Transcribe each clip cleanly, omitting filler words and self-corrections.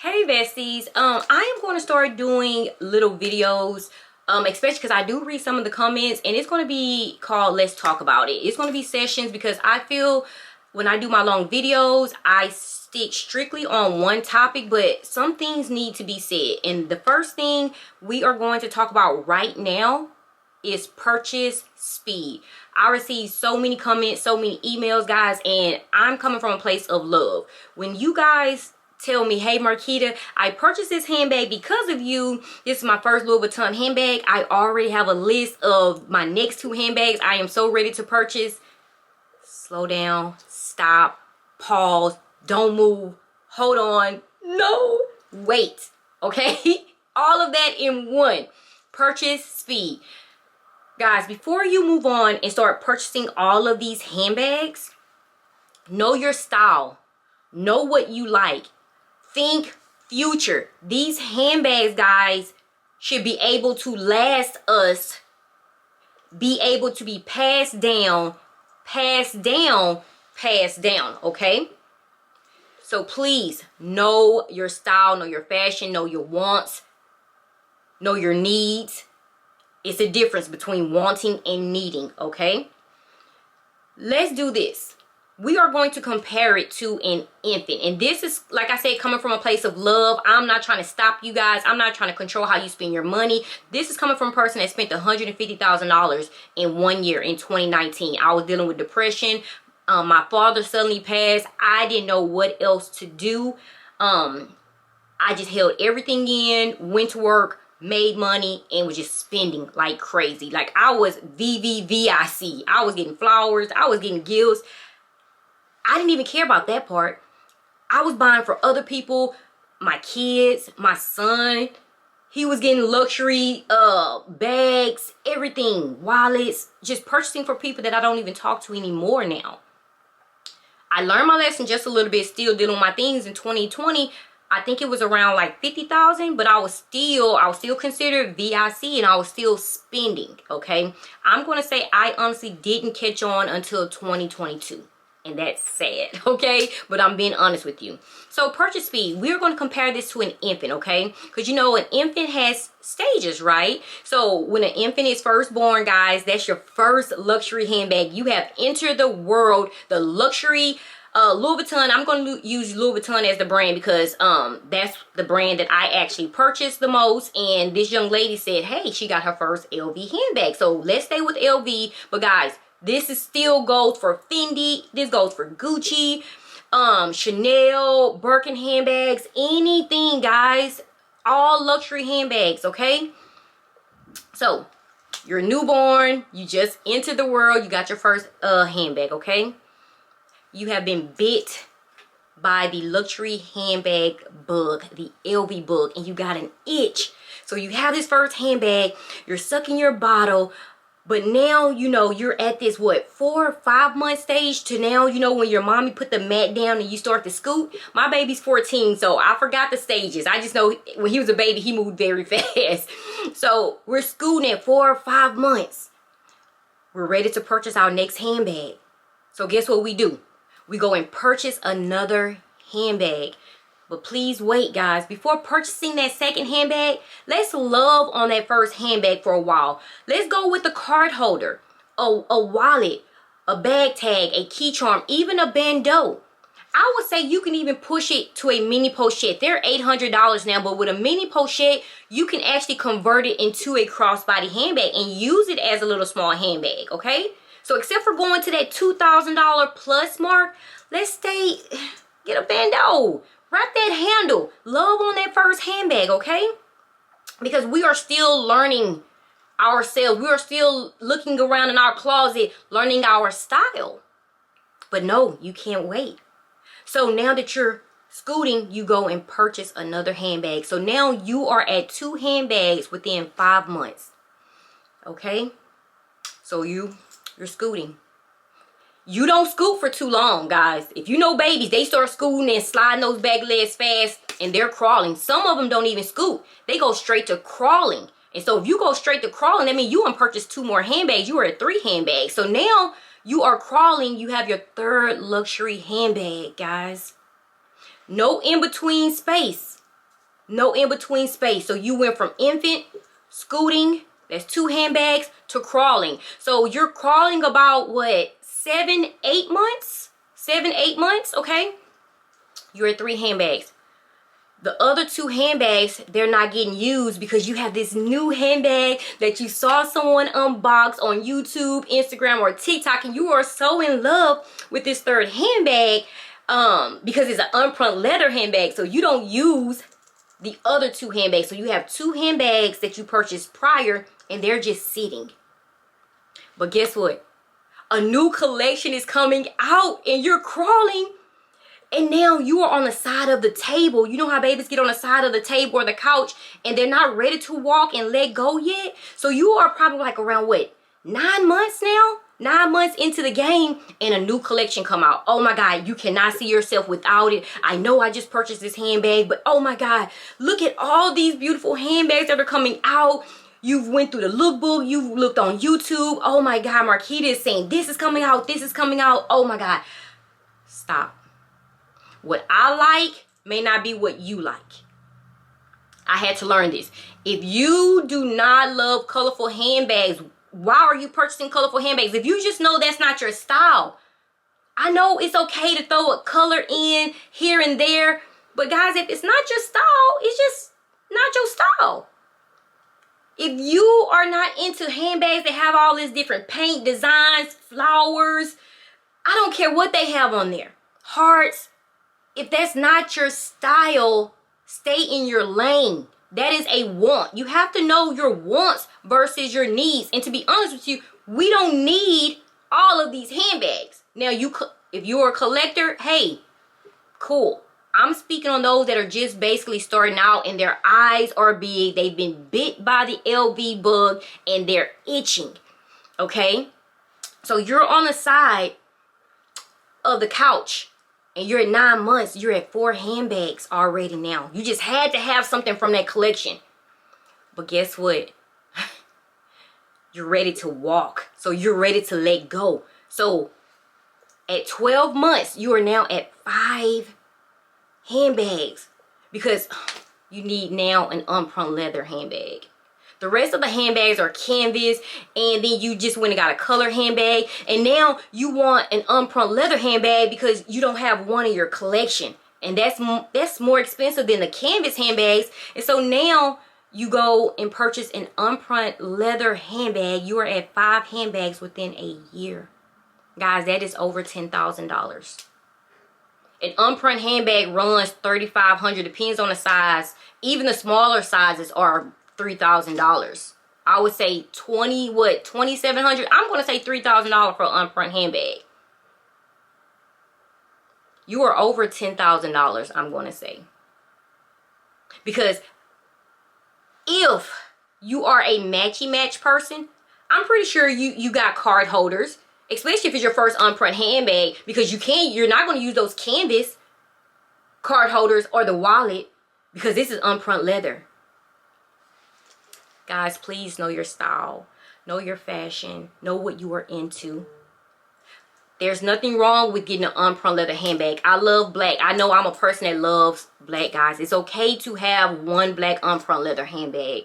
Hey besties, I am going to start doing little videos, especially because I do read some of the comments, and it's going to be called Let's Talk About It. It's going to be sessions because I feel when I do my long videos, I stick strictly on one topic, but some things need to be said. And the first thing we are going to talk about right now is purchase speed. I receive so many comments, so many emails, guys, and I'm coming from a place of love. When you guys tell me, hey Marquita, I purchased this handbag because of you, this is my first Louis Vuitton handbag, I already have a list of my next two handbags I am so ready to purchase. Slow down, stop, pause, don't move, hold on, no, wait, okay? All of that in one. Purchase speed. Guys, before you move on and start purchasing all of these handbags, know your style, know what you like. Think future. These handbags, guys, should be able to last us, be able to be passed down, okay? So please know your style, know your fashion, know your wants, know your needs. It's a difference between wanting and needing, okay? Let's do this. We are going to compare it to an infant. And this is, like I said, coming from a place of love. I'm not trying to stop you guys. I'm not trying to control how you spend your money. This is coming from a person that spent $150,000 in 1 year in 2019. I was dealing with depression. My father suddenly passed. I didn't know what else to do. I just held everything in, went to work, made money, and was just spending like crazy. Like I was VVVIC. I was getting flowers. I was getting gifts. I didn't even care about that part. I was buying for other people, my kids, my son. He was getting luxury bags, everything, wallets, just purchasing for people that I don't even talk to anymore now. I learned my lesson just a little bit, still dealing with my things in 2020. I think it was around like 50,000, but I was still considered VIC, and I was still spending, okay? I'm going to say I honestly didn't catch on until 2022. And that's sad, okay? But I'm being honest with you. So purchase speed, we're going to compare this to an infant, okay? Because you know an infant has stages, right? So when an infant is first born, guys, that's your first luxury handbag. You have entered the world, the luxury Louis Vuitton. I'm going to use Louis Vuitton as the brand because that's the brand that I actually purchased the most. And this young lady said, hey, she got her first LV handbag. So let's stay with LV. But guys, this is still goes for Fendi. This goes for Gucci, Chanel, Birkin handbags, anything, guys. All luxury handbags, okay? So, you're newborn. You just entered the world. You got your first handbag, okay? You have been bit by the luxury handbag bug, the LV bug, and you got an itch. So, you have this first handbag. You're sucking your bottle. But now, you know, you're at this, what, 4 or 5 month stage to now, you know, when your mommy put the mat down and you start to scoot. My baby's 14, so I forgot the stages. I just know when he was a baby, he moved very fast. So we're scooting at 4 or 5 months. We're ready to purchase our next handbag. So guess what we do? We go and purchase another handbag. But please wait, guys. Before purchasing that second handbag, let's love on that first handbag for a while. Let's go with a card holder, a wallet, a bag tag, a key charm, even a bandeau. I would say you can even push it to a mini pochette. They're $800 now, but with a mini pochette, you can actually convert it into a crossbody handbag and use it as a little small handbag, okay? So except for going to that $2,000 plus mark, let's get a bandeau. Wrap that handle. Love on that first handbag, okay? Because we are still learning ourselves. We are still looking around in our closet, learning our style. But no, you can't wait. So now that you're scooting, you go and purchase another handbag. So now you are at 2 handbags within 5 months. Okay? So you're scooting. You don't scoot for too long, guys. If you know babies, they start scooting and sliding those back legs fast and they're crawling. Some of them don't even scoot. They go straight to crawling. And so if you go straight to crawling, that means you want to purchase 2 more handbags. You are at 3 handbags. So now you are crawling. You have your 3rd luxury handbag, guys. No in-between space. No in-between space. So you went from infant, scooting, that's 2 handbags, to crawling. So you're crawling about what, 7, 8 months? 7, 8 months, okay? You're at 3 handbags. The other 2 handbags, they're not getting used because you have this new handbag that you saw someone unbox on YouTube, Instagram, or TikTok, and you are so in love with this 3rd handbag because it's an unpruned leather handbag, so you don't use the other 2 handbags. So you have 2 handbags that you purchased prior, and they're just sitting. But guess what? A new collection is coming out, and you're crawling. And now you are on the side of the table. You know how babies get on the side of the table or the couch and they're not ready to walk and let go yet? So you are probably like around what, 9 months now? 9 months into the game and a new collection come out. Oh my God, you cannot see yourself without it. I know I just purchased this handbag, but oh my God, look at all these beautiful handbags that are coming out. You've went through the lookbook. You've looked on YouTube. Oh my God, Marquita is saying this is coming out. This is coming out. Oh my God. Stop. What I like may not be what you like. I had to learn this. If you do not love colorful handbags, why are you purchasing colorful handbags? If you just know that's not your style, I know it's okay to throw a color in here and there, but guys, if it's not your style, it's just not your style. If you are not into handbags that have all these different paint designs, flowers, I don't care what they have on there, hearts. If that's not your style, stay in your lane. That is a want. You have to know your wants versus your needs. And to be honest with you, we don't need all of these handbags. Now, if you're a collector, hey, cool. I'm speaking on those that are just basically starting out and their eyes are big. They've been bit by the LV bug and they're itching. Okay? So you're on the side of the couch. And you're at 9 months, you're at 4 handbags already now. You just had to have something from that collection. But guess what? You're ready to walk. So you're ready to let go. So at 12 months, you are now at 5 handbags. Because you need now an unpruned leather handbag. The rest of the handbags are canvas, and then you just went and got a color handbag, and now you want an unpruned leather handbag because you don't have one in your collection, and that's more expensive than the canvas handbags. And so now you go and purchase an unpruned leather handbag. You are at 5 handbags within a year. Guys, that is over $10,000. An unpruned handbag runs $3,500, depends on the size. Even the smaller sizes are $3,000. I would say $2,700. I'm going to say $3,000 for an unpruned handbag. You are over $10,000, I'm going to say. Because if you are a matchy-match person, I'm pretty sure you got card holders, especially if it's your first unpruned handbag, because you're not going to use those canvas card holders or the wallet because this is unpruned leather. Guys, please know your style, know your fashion, know what you are into. There's nothing wrong with getting an unpruned leather handbag. I love black. I know I'm a person that loves black, guys. It's okay to have one black unpruned leather handbag.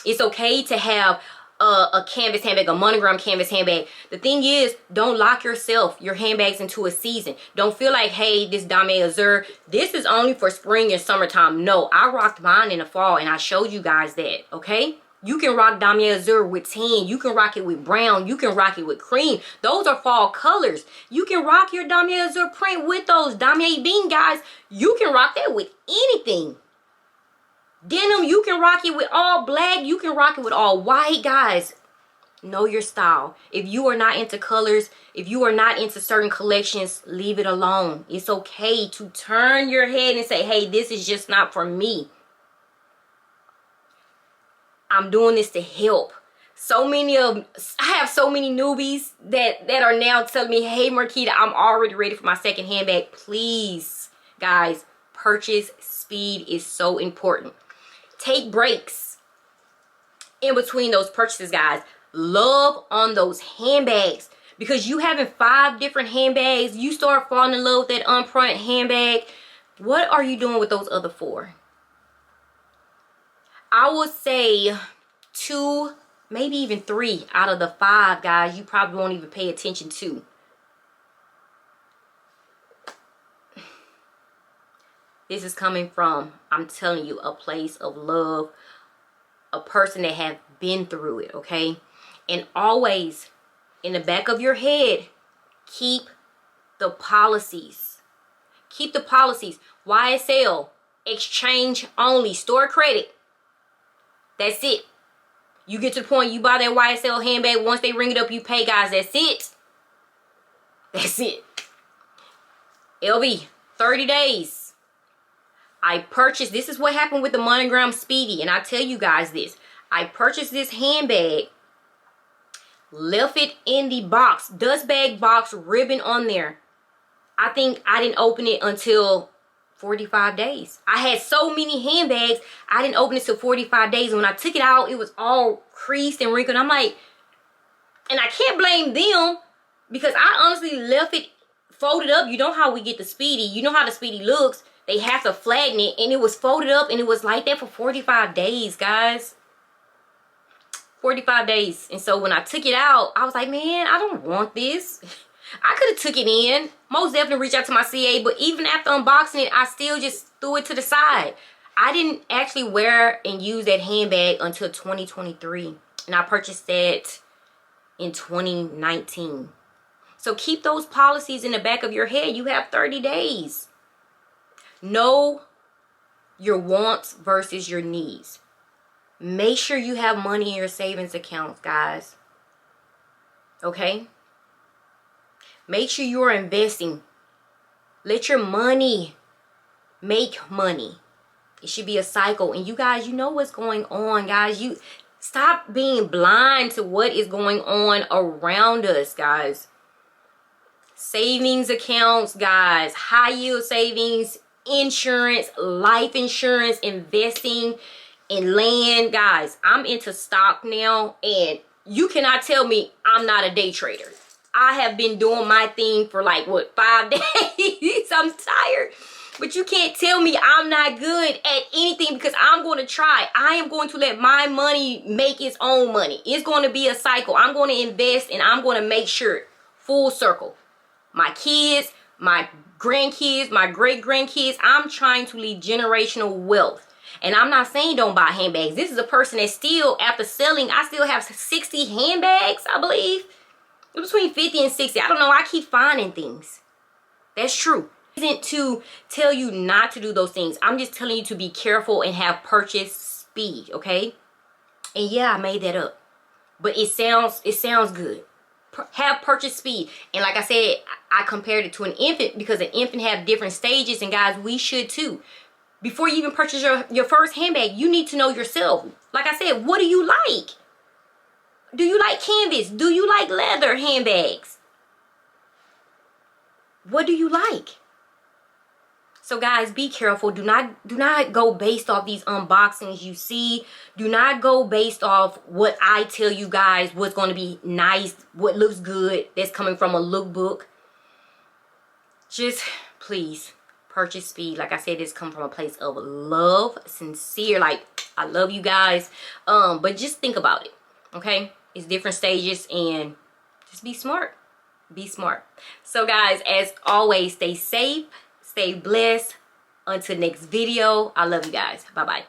It's okay to have a canvas handbag, a monogram canvas handbag. The thing is, don't lock your handbags into a season. Don't feel like, hey, this Dame Azur, this is only for spring and summertime. No, I rocked mine in the fall and I showed you guys that, okay? You can rock Dame Azur with tan. You can rock it with brown. You can rock it with cream. Those are fall colors. You can rock your Dame Azur print with those Dame Bean, guys. You can rock that with anything. Denim, you can rock it with all black. You can rock it with all white, guys. Know your style. If you are not into colors, if you are not into certain collections, leave it alone. It's okay to turn your head and say, hey, this is just not for me. I'm doing this to help. I have so many newbies that are now telling me, hey, Marquita, I'm already ready for my second handbag. Please, guys, purchase speed is so important. Take breaks in between those purchases, guys. Love on those handbags. Because you having 5 different handbags, you start falling in love with that unpruned handbag. What are you doing with those other 4? I would say 2, maybe even 3 out of the 5, guys, you probably won't even pay attention to. This is coming from, I'm telling you, a place of love, a person that have been through it, okay? And always, in the back of your head, keep the policies. Keep the policies. YSL, exchange only, store credit. That's it. You get to the point, you buy that YSL handbag, once they ring it up, you pay, guys. That's it. That's it. LV, 30 days. I purchased, this is what happened with the Monogram Speedy, and I tell you guys this. I purchased this handbag, left it in the box, dust bag box, ribbon on there. I think I didn't open it until 45 days. I had so many handbags, I didn't open it till 45 days. And when I took it out, it was all creased and wrinkled. I'm like, and I can't blame them, because I honestly left it folded up. You know how we get the Speedy. You know how the Speedy looks. They have to flatten it, and it was folded up, and it was like that for 45 days, guys. 45 days. And so when I took it out, I was like, man, I don't want this. I could have took it in. Most definitely reach out to my CA, but even after unboxing it, I still just threw it to the side. I didn't actually wear and use that handbag until 2023. And I purchased that in 2019. So keep those policies in the back of your head. You have 30 days. Know your wants versus your needs. Make sure you have money in your savings accounts, guys. Okay? Make sure you are investing. Let your money make money. It should be a cycle. And you guys, you know what's going on, guys. You stop being blind to what is going on around us, guys. Savings accounts, guys. High yield savings, insurance, life insurance, investing in land, guys. I'm into stock now, and you cannot tell me I'm not a day trader. I have been doing my thing for like, what, 5 days? I'm tired, but you can't tell me I'm not good at anything, because I'm going to try. I am going to let my money make its own money. It's going to be a cycle. I'm going to invest, and I'm going to make sure, full circle, my kids, my grandkids, my great-grandkids, I'm trying to leave generational wealth. And I'm not saying don't buy handbags. This is a person that still, after selling, I still have 60 handbags, I believe. Between 50 and 60. I don't know. I keep finding things. That's true. It isn't to tell you not to do those things. I'm just telling you to be careful and have purchase speed, okay? And yeah, I made that up. But it sounds good. Have purchase speed. And like I said, I compared it to an infant, because an infant have different stages, and guys, we should too. Before you even purchase your first handbag, you need to know yourself. Like I said, what do you like? Do you like canvas? Do you like leather handbags? What do you like? So guys, be careful. Do not go based off these unboxings you see. Do not go based off what I tell you guys what's going to be nice, what looks good, that's coming from a lookbook. Just please purchase speed. Like I said, this comes from a place of love, sincere. Like, I love you guys. But just think about it. Okay? It's different stages, and just be smart. Be smart. So guys, as always, stay safe. Stay blessed. Until next video, I love you guys. Bye-bye.